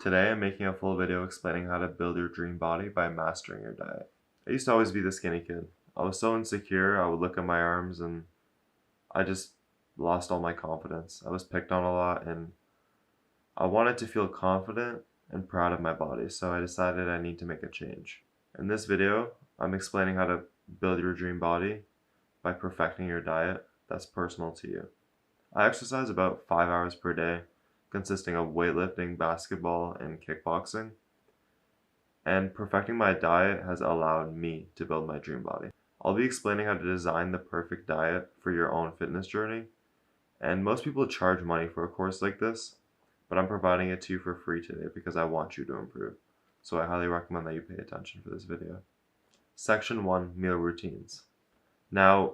Today I'm making a full video explaining how to build your dream body by mastering your diet. I used to always be the skinny kid. I was so insecure, I would look at my arms and I just lost all my confidence. I was picked on a lot and I wanted to feel confident and proud of my body, so I decided I need to make a change. In this video, I'm explaining how to build your dream body by perfecting your diet that's personal to you. I exercise about 5 hours per day, consisting of weightlifting, basketball, and kickboxing. And perfecting my diet has allowed me to build my dream body. I'll be explaining how to design the perfect diet for your own fitness journey. And most people charge money for a course like this, but I'm providing it to you for free today because I want you to improve. So I highly recommend that you pay attention for this video. Section 1, Meal Routines. Now,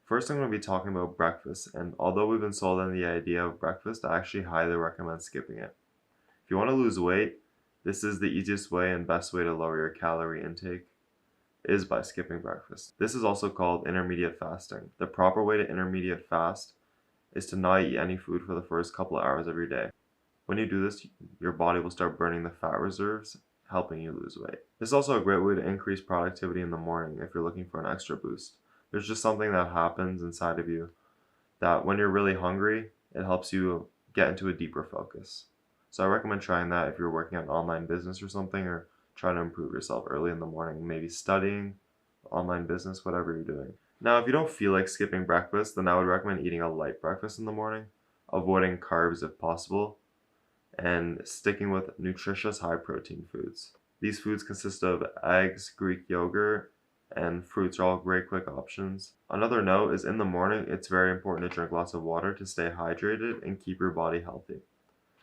first I'm going to be talking about breakfast, and although we've been sold on the idea of breakfast, I actually highly recommend skipping it. If you want to lose weight, this is the easiest way and best way to lower your calorie intake is by skipping breakfast. This is also called intermediate fasting. The proper way to intermediate fast is to not eat any food for the first couple of hours of your day. When you do this, your body will start burning the fat reserves, helping you lose weight. This is also a great way to increase productivity in the morning if you're looking for an extra boost. There's just something that happens inside of you that when you're really hungry, it helps you get into a deeper focus. So I recommend trying that if you're working on an online business or something, or trying to improve yourself early in the morning, maybe studying, online business, whatever you're doing. Now, if you don't feel like skipping breakfast, then I would recommend eating a light breakfast in the morning, avoiding carbs if possible, and sticking with nutritious high protein foods. These foods consist of eggs, Greek yogurt, and fruits are all great quick options. Another note is in the morning, it's very important to drink lots of water to stay hydrated and keep your body healthy.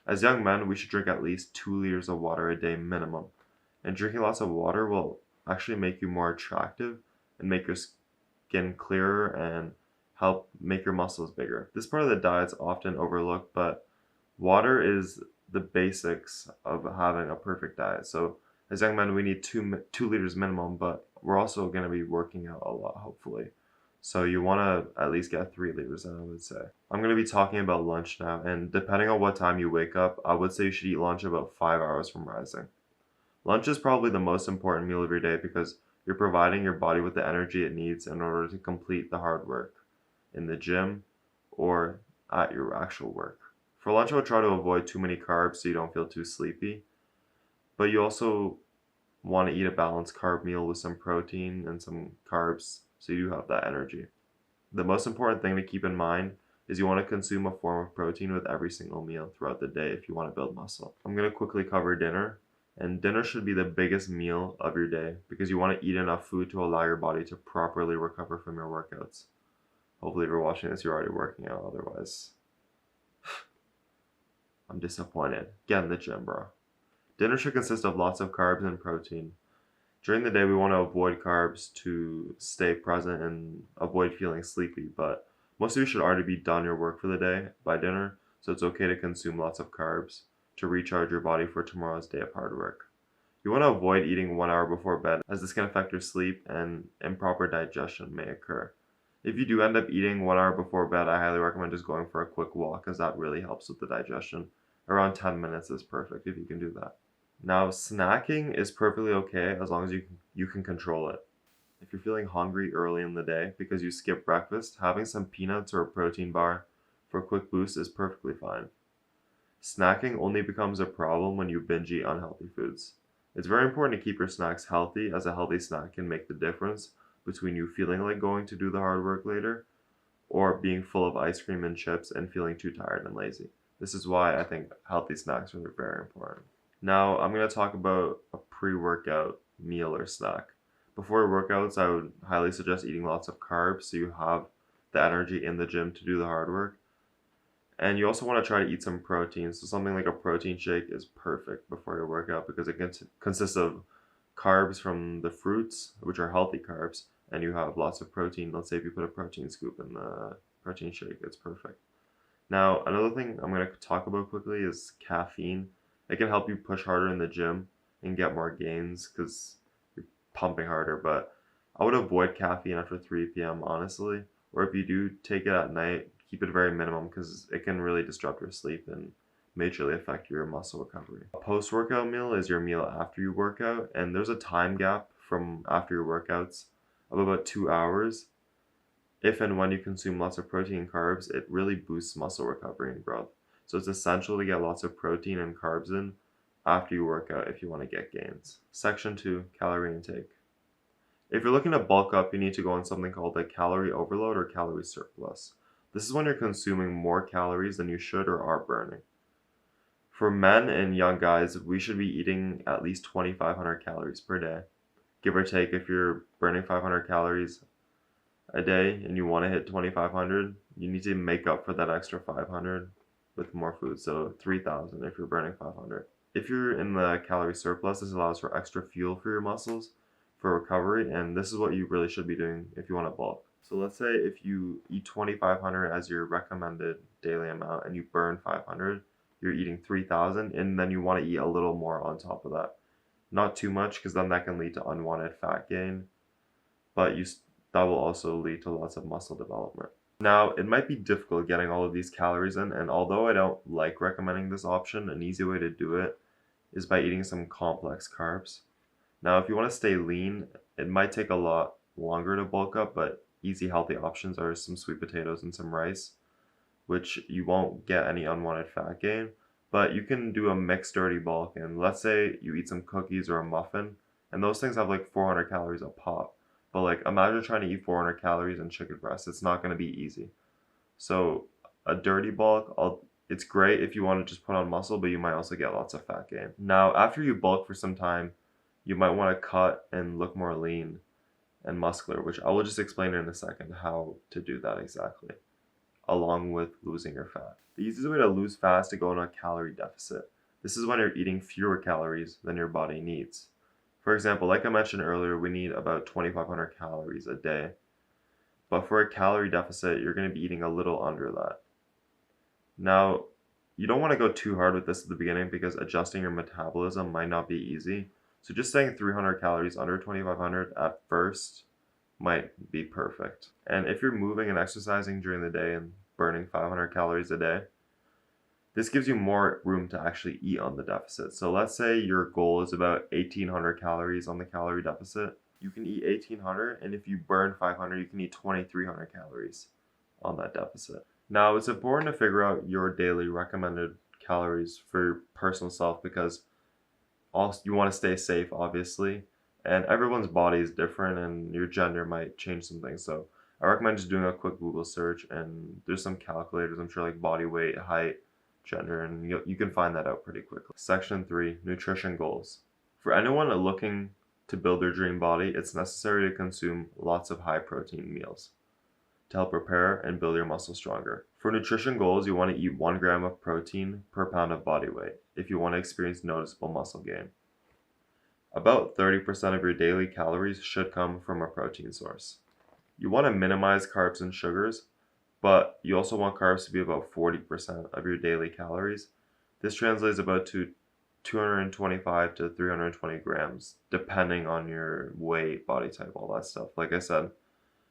As young men, we should drink at least 2 liters of water a day minimum. And drinking lots of water will actually make you more attractive and make your skin clearer and help make your muscles bigger. This part of the diet is often overlooked, but water is the basics of having a perfect diet. So as young men, we need 2 liters minimum, but we're also going to be working out a lot, hopefully. So you want to at least get 3 liters, I would say. I'm going to be talking about lunch now, and depending on what time you wake up, I would say you should eat lunch about 5 hours from rising. Lunch is probably the most important meal of your day because you're providing your body with the energy it needs in order to complete the hard work in the gym or at your actual work. For lunch, I would try to avoid too many carbs so you don't feel too sleepy. But you also want to eat a balanced carb meal with some protein and some carbs so you have that energy. The most important thing to keep in mind is you want to consume a form of protein with every single meal throughout the day if you want to build muscle. I'm going to quickly cover dinner. And dinner should be the biggest meal of your day because you want to eat enough food to allow your body to properly recover from your workouts. Hopefully if you're watching this, you're already working out. Otherwise, I'm disappointed. Get in the gym, bro. Dinner should consist of lots of carbs and protein. During the day, we want to avoid carbs to stay present and avoid feeling sleepy, but most of you should already be done your work for the day by dinner, so it's okay to consume lots of carbs to recharge your body for tomorrow's day of hard work. You want to avoid eating 1 hour before bed as this can affect your sleep and improper digestion may occur. If you do end up eating 1 hour before bed, I highly recommend just going for a quick walk as that really helps with the digestion. Around 10 minutes is perfect if you can do that. Now, snacking is perfectly okay as long as you can control it. If you're feeling hungry early in the day because you skipped breakfast, having some peanuts or a protein bar for a quick boost is perfectly fine. Snacking only becomes a problem when you binge eat unhealthy foods. It's very important to keep your snacks healthy, as a healthy snack can make the difference between you feeling like going to do the hard work later or being full of ice cream and chips and feeling too tired and lazy. This is why I think healthy snacks are very important. Now, I'm going to talk about a pre-workout meal or snack. Before workouts, I would highly suggest eating lots of carbs so you have the energy in the gym to do the hard work. And you also want to try to eat some protein. So something like a protein shake is perfect before your workout because it consists of carbs from the fruits, which are healthy carbs, and you have lots of protein. Let's say if you put a protein scoop in the protein shake, it's perfect. Now, another thing I'm going to talk about quickly is caffeine. It can help you push harder in the gym and get more gains because you're pumping harder, but I would avoid caffeine after 3 p.m. honestly, or if you do take it at night, keep it very minimum because it can really disrupt your sleep and majorly affect your muscle recovery. A post-workout meal is your meal after you work out, and there's a time gap from after your workouts of about 2 hours. If and when you consume lots of protein and carbs, it really boosts muscle recovery and growth. So it's essential to get lots of protein and carbs in after you work out if you want to get gains. Section 2, calorie intake. If you're looking to bulk up, you need to go on something called a calorie overload or calorie surplus. This is when you're consuming more calories than you should or are burning. For men and young guys, we should be eating at least 2,500 calories per day. Give or take, if you're burning 500 calories a day and you want to hit 2,500, you need to make up for that extra 500 with more food. So 3,000 if you're burning 500. If you're in the calorie surplus, this allows for extra fuel for your muscles for recovery, and this is what you really should be doing if you want to bulk. So let's say if you eat 2,500 as your recommended daily amount and you burn 500, you're eating 3,000, and then you want to eat a little more on top of that. Not too much, because then that can lead to unwanted fat gain, but that will also lead to lots of muscle development. Now, it might be difficult getting all of these calories in, and although I don't like recommending this option, an easy way to do it is by eating some complex carbs. Now, if you want to stay lean, it might take a lot longer to bulk up, but easy healthy options are some sweet potatoes and some rice, which you won't get any unwanted fat gain. But you can do a mixed dirty bulk, and let's say you eat some cookies or a muffin, and those things have like 400 calories a pop. But like, imagine trying to eat 400 calories in chicken breast. It's not going to be easy. So a dirty bulk, it's great if you want to just put on muscle, but you might also get lots of fat gain. Now, after you bulk for some time, you might want to cut and look more lean and muscular, which I will just explain in a second how to do that exactly, along with losing your fat. The easiest way to lose fat is to go on a calorie deficit. This is when you're eating fewer calories than your body needs. For example, like I mentioned earlier, we need about 2,500 calories a day. But for a calorie deficit, you're going to be eating a little under that. Now, you don't want to go too hard with this at the beginning because adjusting your metabolism might not be easy. So just saying 300 calories under 2,500 at first might be perfect. And if you're moving and exercising during the day and burning 500 calories a day, this gives you more room to actually eat on the deficit. So let's say your goal is about 1,800 calories on the calorie deficit. You can eat 1,800, and if you burn 500, you can eat 2,300 calories on that deficit. Now, it's important to figure out your daily recommended calories for your personal self because also you want to stay safe, obviously, and everyone's body is different and your gender might change some things. So I recommend just doing a quick Google search, and there's some calculators, I'm sure, like body weight, height, gender, and you can find that out pretty quickly. Section 3, nutrition goals. For anyone looking to build their dream body, it's necessary to consume lots of high protein meals to help repair and build your muscle stronger. For nutrition goals, you want to eat 1 gram of protein per pound of body weight if you want to experience noticeable muscle gain. About 30% of your daily calories should come from a protein source. You want to minimize carbs and sugars, but you also want carbs to be about 40% of your daily calories. This translates about to 225 to 320 grams, depending on your weight, body type, all that stuff. Like I said,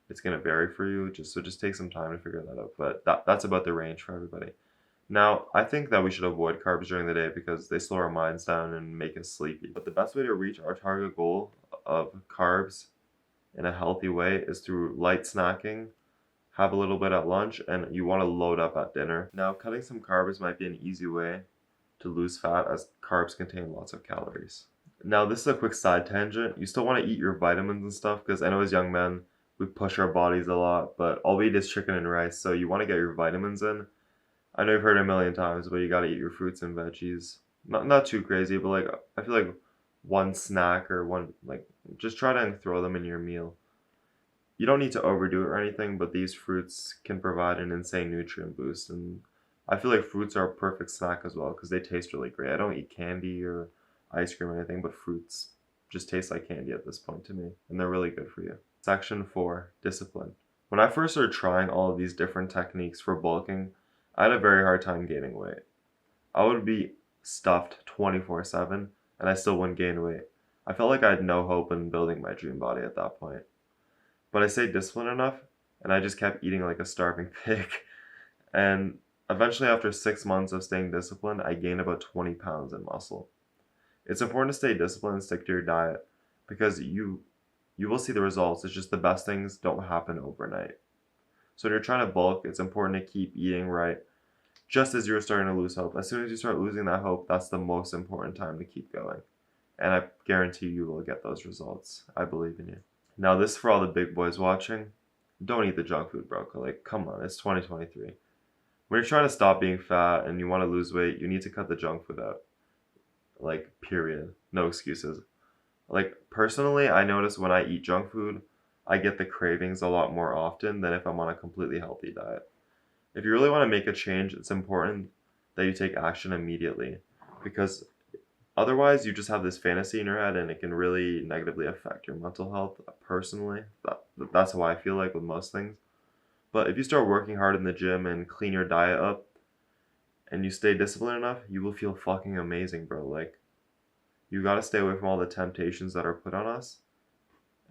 it's going to vary for you, so just take some time to figure that out. But that's about the range for everybody. Now, I think that we should avoid carbs during the day because they slow our minds down and make us sleepy. But the best way to reach our target goal of carbs in a healthy way is through light snacking, have a little bit at lunch, and you want to load up at dinner. Now, cutting some carbs might be an easy way to lose fat as carbs contain lots of calories. Now, this is a quick side tangent. You still want to eat your vitamins and stuff because I know as young men, we push our bodies a lot, but all we eat is chicken and rice, so you want to get your vitamins in. I know you've heard it a million times, but you got to eat your fruits and veggies. Not too crazy, but like I feel like one snack or one, like, just try to throw them in your meal. You don't need to overdo it or anything, but these fruits can provide an insane nutrient boost, and I feel like fruits are a perfect snack as well because they taste really great. I don't eat candy or ice cream or anything, but fruits just taste like candy at this point to me, and they're really good for you. Section 4, discipline. When I first started trying all of these different techniques for bulking, I had a very hard time gaining weight. I would be stuffed 24/7, and I still wouldn't gain weight. I felt like I had no hope in building my dream body at that point. But I stayed disciplined enough, and I just kept eating like a starving pig. And Eventually, after 6 months of staying disciplined, I gained about 20 pounds in muscle. It's important to stay disciplined and stick to your diet because you will see the results. It's just the best things don't happen overnight. So when you're trying to bulk, it's important to keep eating right. Just as you're starting to lose hope, as soon as you start losing that hope, that's the most important time to keep going. And I guarantee you will get those results. I believe in you. Now, this is for all the big boys watching. Don't eat the junk food, bro. Like, come on, it's 2023. When you're trying to stop being fat and you want to lose weight, you need to cut the junk food out. Like, period. No excuses. Like, personally, I notice when I eat junk food, I get the cravings a lot more often than if I'm on a completely healthy diet. If you really want to make a change, it's important that you take action immediately because otherwise you just have this fantasy in your head and it can really negatively affect your mental health. Personally, that's how I feel like with most things. But if you start working hard in the gym and clean your diet up and you stay disciplined enough, you will feel fucking amazing, bro. Like, you gotta stay away from all the temptations that are put on us.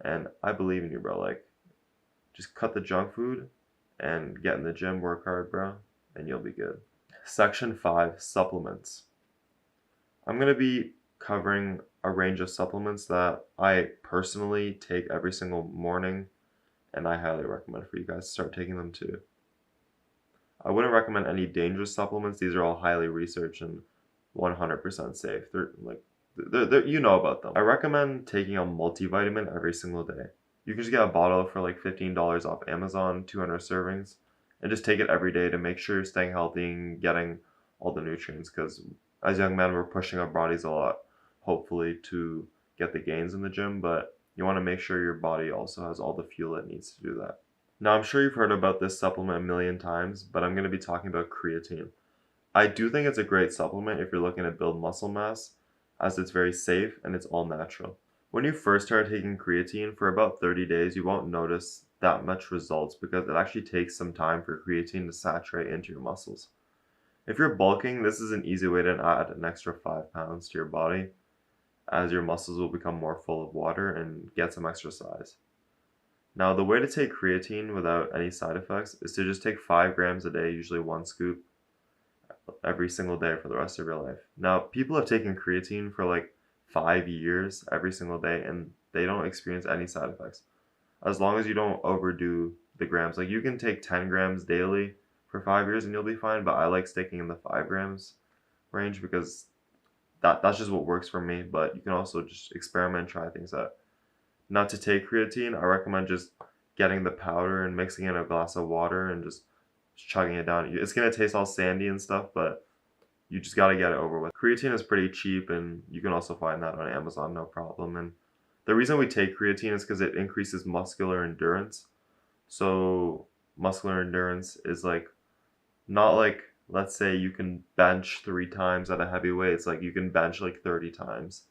And I believe in you, bro. Like, just cut the junk food and get in the gym, work hard, bro, and you'll be good. Section 5, supplements. I'm going to be covering a range of supplements that I personally take every single morning, and I highly recommend for you guys to start taking them too. I wouldn't recommend any dangerous supplements. These are all highly researched and 100% safe. They're you know about them. I recommend taking a multivitamin every single day. You can just get a bottle for like $15 off Amazon, 200 servings, and just take it every day to make sure you're staying healthy and getting all the nutrients. Because as young men, we're pushing our bodies a lot, hopefully to get the gains in the gym, but you want to make sure your body also has all the fuel it needs to do that. Now, I'm sure you've heard about this supplement a million times, but I'm going to be talking about creatine. I do think it's a great supplement if you're looking to build muscle mass, as it's very safe and it's all natural. When you first start taking creatine for about 30 days, you won't notice that much results because it actually takes some time for creatine to saturate into your muscles. If you're bulking, this is an easy way to add an extra 5 pounds to your body as your muscles will become more full of water and get some extra size. Now, the way to take creatine without any side effects is to just take 5 grams a day, usually one scoop, every single day for the rest of your life. Now, people have taken creatine for like 5 years every single day and they don't experience any side effects. As long as you don't overdo the grams. Like, you can take 10 grams daily for 5 years and you'll be fine, but I like sticking in the 5 grams range because that's just what works for me. But you can also just experiment, try things out. Not to take creatine, I recommend just getting the powder and mixing it in a glass of water and just chugging it down. It's gonna taste all sandy and stuff, but you just gotta get it over with. Creatine is pretty cheap, and you can also find that on Amazon, no problem. And the reason we take creatine is because it increases muscular endurance. So muscular endurance is like not like, let's say you can bench 3 times at a heavy weight. It's like you can bench like 30 times.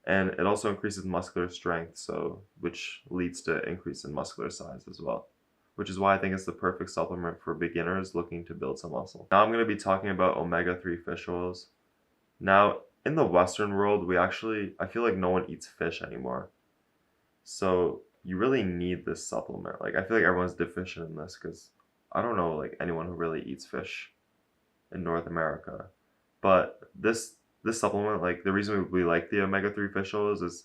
And it also increases muscular strength, so which leads to increase in muscular size as well, which is why I think it's the perfect supplement for beginners looking to build some muscle. Now I'm going to be talking about omega-3 fish oils. Now, in the Western world, I feel like no one eats fish anymore. So you really need this supplement. Like, I feel like everyone's deficient in this because I don't know like anyone who really eats fish in North America. But this supplement, like the reason we like the omega-3 fish oils is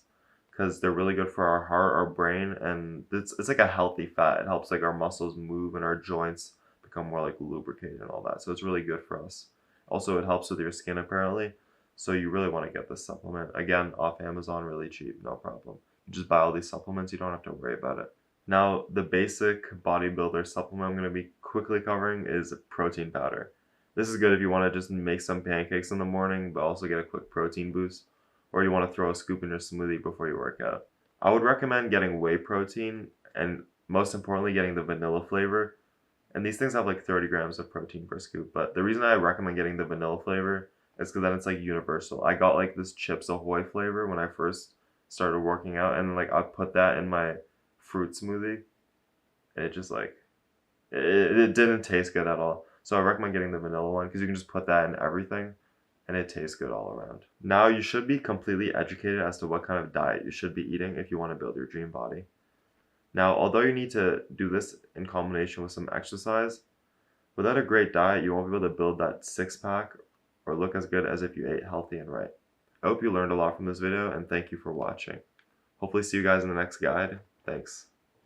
because they're really good for our heart, our brain, and it's like a healthy fat. It helps like our muscles move and our joints become more like lubricated and all that. So it's really good for us. Also, it helps with your skin apparently. So you really want to get this supplement. Again, off Amazon, really cheap, no problem. You just buy all these supplements, you don't have to worry about it. Now, the basic bodybuilder supplement I'm going to be quickly covering is protein powder. This is good if you want to just make some pancakes in the morning, but also get a quick protein boost, or you want to throw a scoop in your smoothie before you work out. I would recommend getting whey protein, and most importantly, getting the vanilla flavor. And these things have like 30 grams of protein per scoop, but the reason I recommend getting the vanilla flavor is because then it's like universal. I got like this Chips Ahoy flavor when I first started working out, and like I put that in my fruit smoothie, and it just like, it didn't taste good at all. So I recommend getting the vanilla one because you can just put that in everything and it tastes good all around. Now, you should be completely educated as to what kind of diet you should be eating if you want to build your dream body. Now, although you need to do this in combination with some exercise, Without a great diet, you won't be able to build that six-pack or look as good as if you ate healthy and right. I hope you learned a lot from this video, and thank you for watching. Hopefully see you guys in the next guide. Thanks.